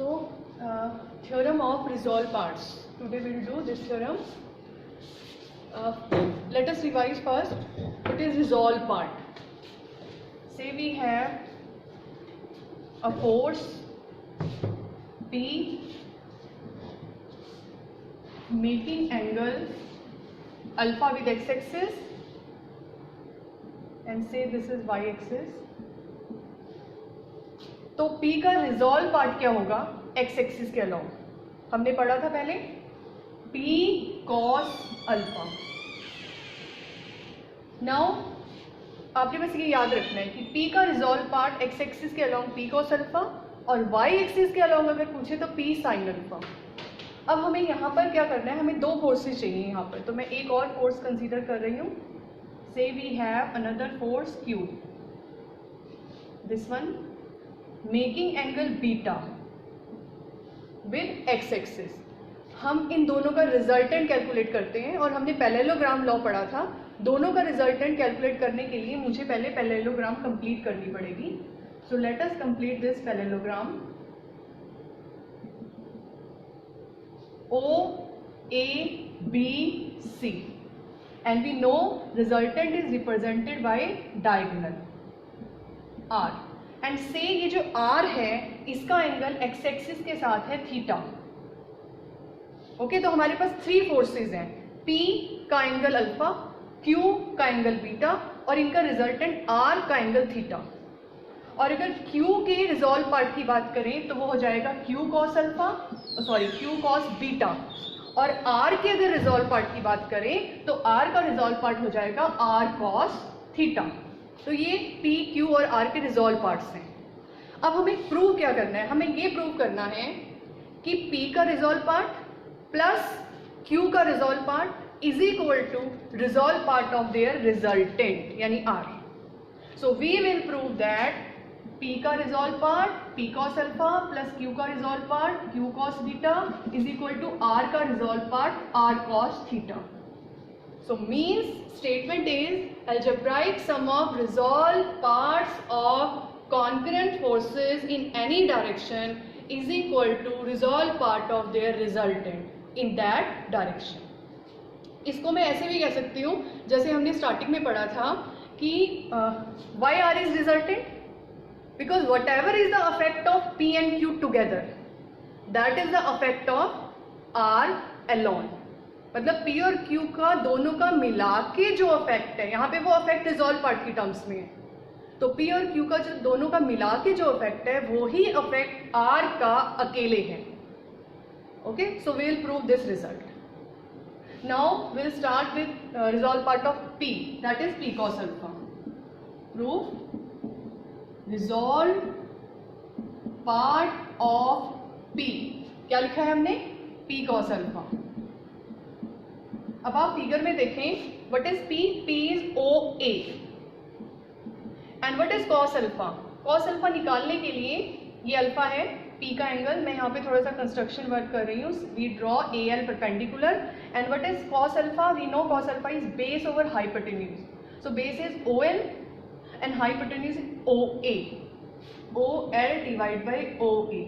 Theorem of resolved parts. Today we will do this theorem. Let us revise first. What is resolved part? Say we have a force P making angle alpha with x-axis and say this is y-axis. तो P का resolve part क्या होगा x axis के allow? हमने पढ़ा था पहले P cos alpha. Now आपने बस ये याद रखना है कि P का रिजॉल्व पार्ट x एक्सिस के अलाउ P cos अल्फा और y एक्सिस के अलाउ अगर पूछे तो P sin अल्फा. अब हमें यहाँ पर क्या करना है, हमें दो फोर्सेस चाहिए यहाँ पर, तो मैं एक और फोर्स कंसीडर कर रही हूँ. Say we have another force Q, this one making angle beta with X axis. हम इन दोनों का रिजल्टेंट कैलकुलेट करते हैं और हमने पैरेललोग्राम लॉ पढ़ा था. दोनों का रिजल्टेंट कैलकुलेट करने के लिए मुझे पहले पैरेललोग्राम कंप्लीट करनी पड़ेगी. So let us complete this parallelogram. OABC and we know resultant is represented by diagonal R. And से ये जो R है इसका एंगल एक्स एक्सिस के साथ है थीटा. ओके, तो हमारे पास थ्री फोर्सेस हैं, P का एंगल अल्फा, Q का एंगल बीटा और इनका रिजल्टेंट R का एंगल थीटा. और अगर Q के रिजॉल्व पार्ट की बात करें तो वो हो जाएगा Q cos alpha, Q cos beta. और R के अगर रिजॉल्व पार्ट की बात करें तो R का रिजॉल्व पार्ट हो जाएगा R cos थीटा. तो ये P, Q और R के रिजॉल्व पार्ट्स हैं. अब हमें प्रूव क्या करना है, हमें ये प्रूव करना है कि P का रिजॉल्व पार्ट प्लस Q का resolve part is equal to resolve part of their resultant यानी R. So we will prove that P का resolve part P cos alpha plus Q का resolve part Q cos beta is equal to R का resolve part R cos theta. So means statement is algebraic sum of resolved parts of concurrent forces in any direction is equal to resolved part of their resultant in that direction. इसको मैं ऐसे भी कह सकती हूँ जैसे हमने starting में पढ़ा था कि why R is resultant? Because whatever is the effect of P and Q together, that is the effect of R alone. मतलब P और Q का दोनों का मिला के जो अफेक्ट है, यहाँ पे वो अफेक्ट रिजॉल्व पार्ट की टर्म्स में है, तो P और Q का जो दोनों का मिला के जो अफेक्ट है वो ही अफेक्ट R का अकेले है. Okay, so we will prove this result. Now we will start with resolve part of P, that is P cos alpha. Prove resolve part of P. क्या लिखा है हमने? P cos alpha. अब आप figure में देखें, व्हाट इज P? P इज OA and what is cos alpha? cos alpha निकालने के लिए ये अल्फा है, P का एंगल. मैं यहाँ पे थोड़ा सा कंस्ट्रक्शन वर्क कर रही हूँ. We draw AL perpendicular and what is cos alpha? We know cos alpha is base over hypotenuse. So base is OL and hypotenuse is OA. OL divide by OA.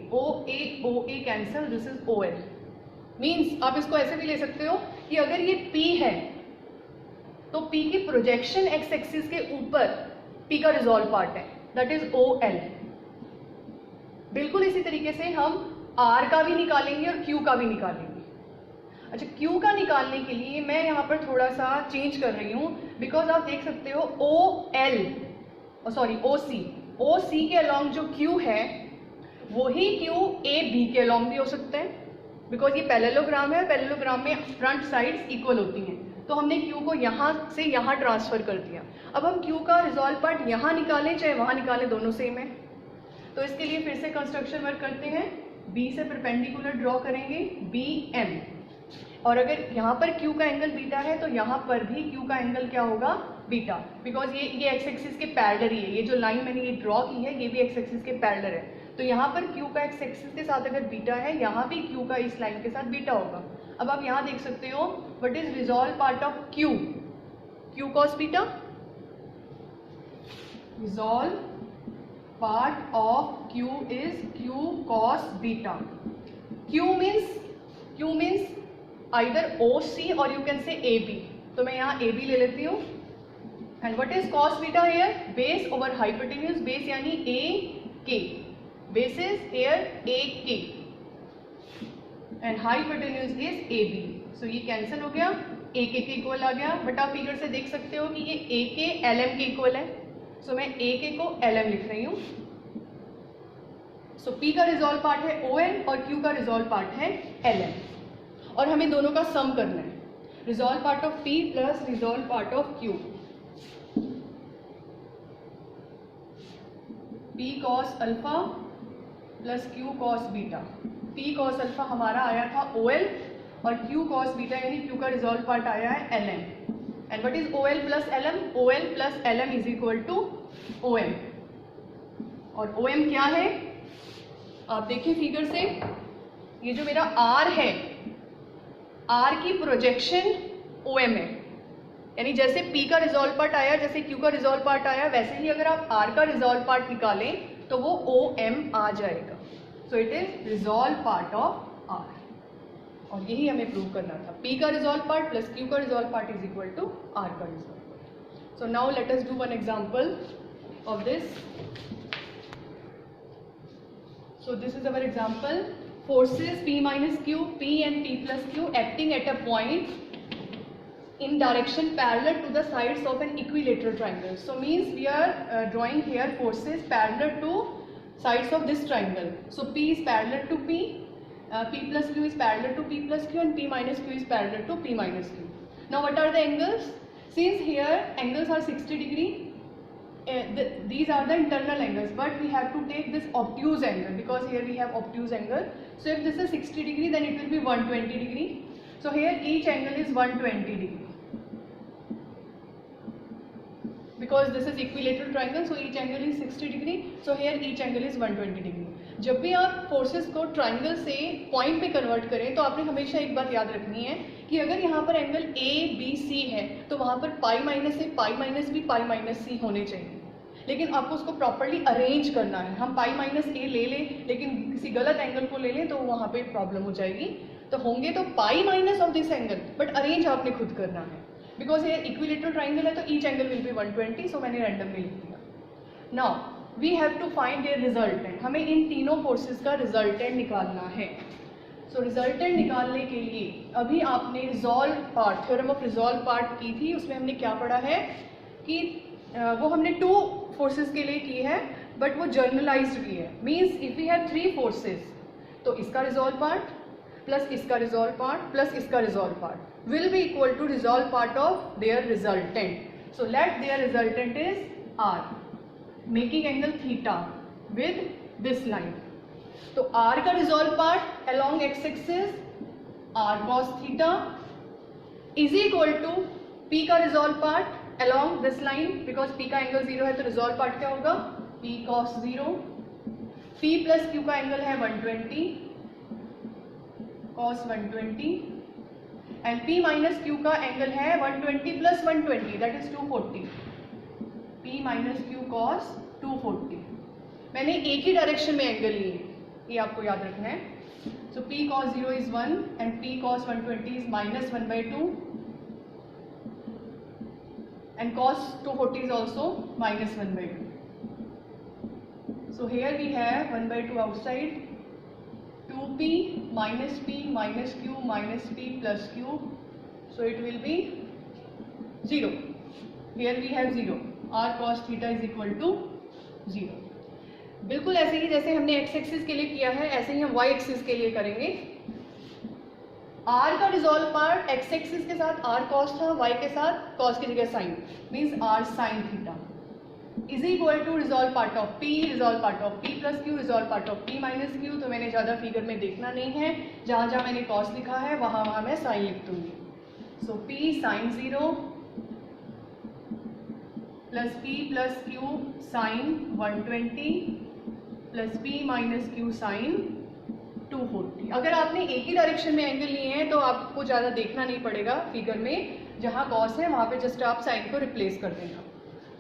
OA cancel, this is OL. Means आप इसको ऐसे भी ले सकते हो कि अगर ये P है तो P की प्रोजेक्शन एक्स एक्सिस के ऊपर P का रिजॉल्व पार्ट है, दैट इज OL. बिल्कुल इसी तरीके से हम R का भी निकालेंगे और Q का भी निकालेंगे. अच्छा, Q का निकालने के लिए मैं यहाँ पर थोड़ा सा चेंज कर रही हूँ, बिकॉज आप देख सकते हो OC के अलॉन्ग जो Q है वही Q AB के अलॉन्ग भी हो सकता है, बिकॉज ये पैरेललोग्राम है. पैरेललोग्राम में फ्रंट साइड्स इक्वल होती हैं, तो हमने Q को यहाँ से यहाँ ट्रांसफर कर दिया. अब हम Q का रिजॉल्व पार्ट यहाँ निकालें चाहे वहाँ निकालें, दोनों सेम है. तो इसके लिए फिर से कंस्ट्रक्शन वर्क करते हैं. B से परपेंडिकुलर ड्रॉ करेंगे BM, और अगर यहाँ पर Q का एंगल बीटा है तो यहाँ पर भी Q का एंगल क्या होगा? बीटा, बिकॉज ये एक्स एक्सिस के पैरेलल ही है. ये जो लाइन मैंने ये ड्रॉ की है ये भी एक्स एक्सिस के पैरेलल है, तो यहाँ पर Q का एक्स एक्सिस के साथ अगर बीटा है, यहाँ भी Q का इस लाइन के साथ बीटा होगा. अब आप यहाँ देख सकते हो what is resolve part of Q? Q cos beta. Resolve part of Q is Q cos beta. Q means either OC or you can say AB. तो मैं यहाँ AB ले लेती हूँ. And what is cos beta here? Base over hypotenuse. Base यानी AK. Base is here AK. And hypotenuse is AB. So ये cancel हो गया. AK के इक्वल आ गया. बट आप फिगर से देख सकते हो कि ये AK LM के इक्वल है. So मैं AK को LM लिख रही हूँ. So P का रिजॉल्व पार्ट है ON और Q का रिजॉल्व पार्ट है LM. और हमें दोनों का सम करना है. Resolve part of P plus resolve part of Q. P cos alpha plus Q cos beta. P cos alpha हमारा आया था OL और Q cos बीटा यानी Q का रिजॉल्व पार्ट आया है LM. And what is OL plus LM? OL plus LM is equal to OM. और OM क्या है? आप देखिए फिगर से, ये जो मेरा R है, R की प्रोजेक्शन OM है. यानी जैसे P का रिजॉल्व पार्ट आया, जैसे Q का रिजॉल्व पार्ट आया, वैसे ही अगर आप R का रिजॉल्व पार्ट निकालें तो वो OM आ जाएगा. So it is resolve part of R. और यही हमें प्रूव करना था. P का रिजॉल्व पार्ट प्लस Q का resolve part is equal to R का resolve part. So now let us do one example of this. So this is our example. Forces P minus Q, P and P plus Q acting at a point in direction parallel to the sides of an equilateral triangle. So means we are drawing here forces parallel to sides of this triangle. So P is parallel to P, P plus Q is parallel to P plus Q, and P minus Q is parallel to P minus Q. Now what are the angles? Since here angles are 60 degree, these are the internal angles, but we have to take this obtuse angle because here we have obtuse angle. So if this is 60 degree, then it will be 120 degree. So here each angle is 120 degree. Because this is equilateral triangle, so each angle is 60 degree. So here each angle is 120 degree. जब भी आप forces को triangle से point पे convert करें तो आपने हमेशा एक बात याद रखनी है कि अगर यहाँ पर एंगल A B C है तो वहाँ पर pi minus A, pi minus B, pi minus C होने चाहिए. लेकिन आपको उसको प्रॉपर्ली अरेंज करना है. हम पाई माइनस A ले लें लेकिन किसी गलत एंगल को ले लें तो वहाँ पे प्रॉब्लम हो जाएगी. तो होंगे तो pi minus of this angle, but arrange आपने खुद करना है. बिकॉज ये इक्विलेटरल ट्राइंगल है तो each angle will be 120. So मैंने रैंडमली लिख दिया. Now we have to find their resultant. हमें इन तीनों फोर्सेस का रिजल्टेंट निकालना है. सो रिजल्टेंट निकालने के लिए अभी आपने resolve part, theorem of resolve part की थी. उसमें हमने क्या पढ़ा है कि वो हमने टू फोर्सेस के लिए की है, बट वो जर्नलाइज्ड भी है. Means if we have three forces तो इसका रिजॉल्व पार्ट प्लस इसका रिजॉल्व पार्ट प्लस इसका resolve part will be equal to resolve part of their resultant. So let their resultant is R, making angle theta with this line. तो R का resolve part along x-axis R cos theta is equal to P का resolve part along this line, because P का angle 0 है तो resolve part क्या होगा? P cos 0. P plus Q का angle है 120 cos 120 and P minus Q का angle है 120 plus 120 that is 240. P minus Q cos 240. मैंने एक ही डायरेक्शन में एंगल लिए, ये आपको याद रखना है. So P cos 0 is 1 and P cos 120 is minus 1/2 and cos 240 is also minus 1/2. So here we have 1/2 outside. 2P minus P minus Q minus P plus Q, so it will be 0. Here we have 0. R cos theta is equal to 0. बिल्कुल ऐसे ही जैसे हमने x axis के लिए किया है ऐसे ही हम y एक्सिस के लिए करेंगे. R का रिजॉल्व पार्ट x एक्सिस के साथ R cos था, y के साथ cos की जगह sin, means R sin theta is equal to resolve part of P, resolve part of P plus Q, resolve part of P minus Q. तो मैंने ज़्यादा फिगर में देखना नहीं है, जहाँ जहाँ मैंने कॉस लिखा है वहाँ वहाँ मैं साइन लिख दूंगी. So P sine 0 plus P plus Q sine 120 plus P minus Q sine 240. अगर आपने एक ही डायरेक्शन में एंगल लिए हैं तो आपको ज़्यादा देखना नहीं पड़ेगा फिगर में, जहाँ कॉस है वहाँ पे जस्ट आप साइन को रिप्लेस कर देना.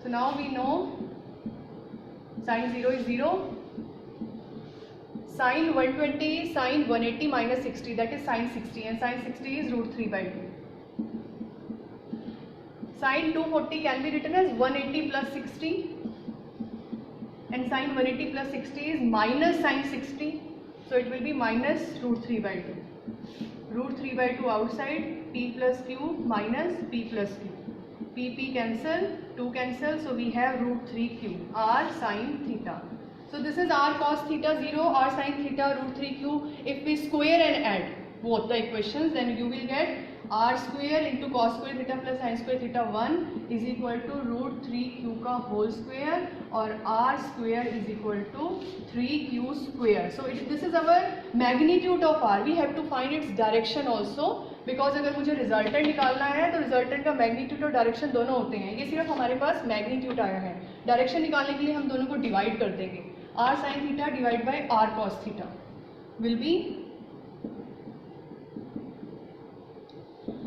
So now we know Sin 0 is 0. Sin 120 is sin 180 minus 60, that is sin 60, and sin 60 is root 3 by 2. Sin 240 can be written as 180 plus 60, and sin 180 plus 60 is minus sin 60, so it will be minus root 3 by 2. Root 3 by 2 outside, p plus q minus p plus q. P cancel, 2 cancel, so we have root 3q, r sin theta. So this is r cos theta 0, r sin theta root 3q. If we square and add both the equations, then you will get r square into cos square theta plus sin square theta 1 is equal to root 3q का whole square, और r square is equal to 3q square. So this is our magnitude of r. We have to find its direction also, because अगर मुझे resultant निकालना है तो resultant का magnitude और direction दोनों होते हैं. ये सिर्फ हमारे पास मैग्नीट्यूड आया है. डायरेक्शन निकालने के लिए हम दोनों को डिवाइड कर देंगे. r sin theta divide by r cos theta will be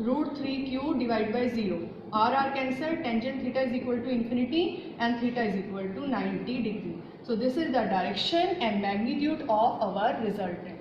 root 3q divided by 0. r cancel, tangent theta is equal to infinity and theta is equal to 90 degree. So this is the direction and magnitude of our resultant.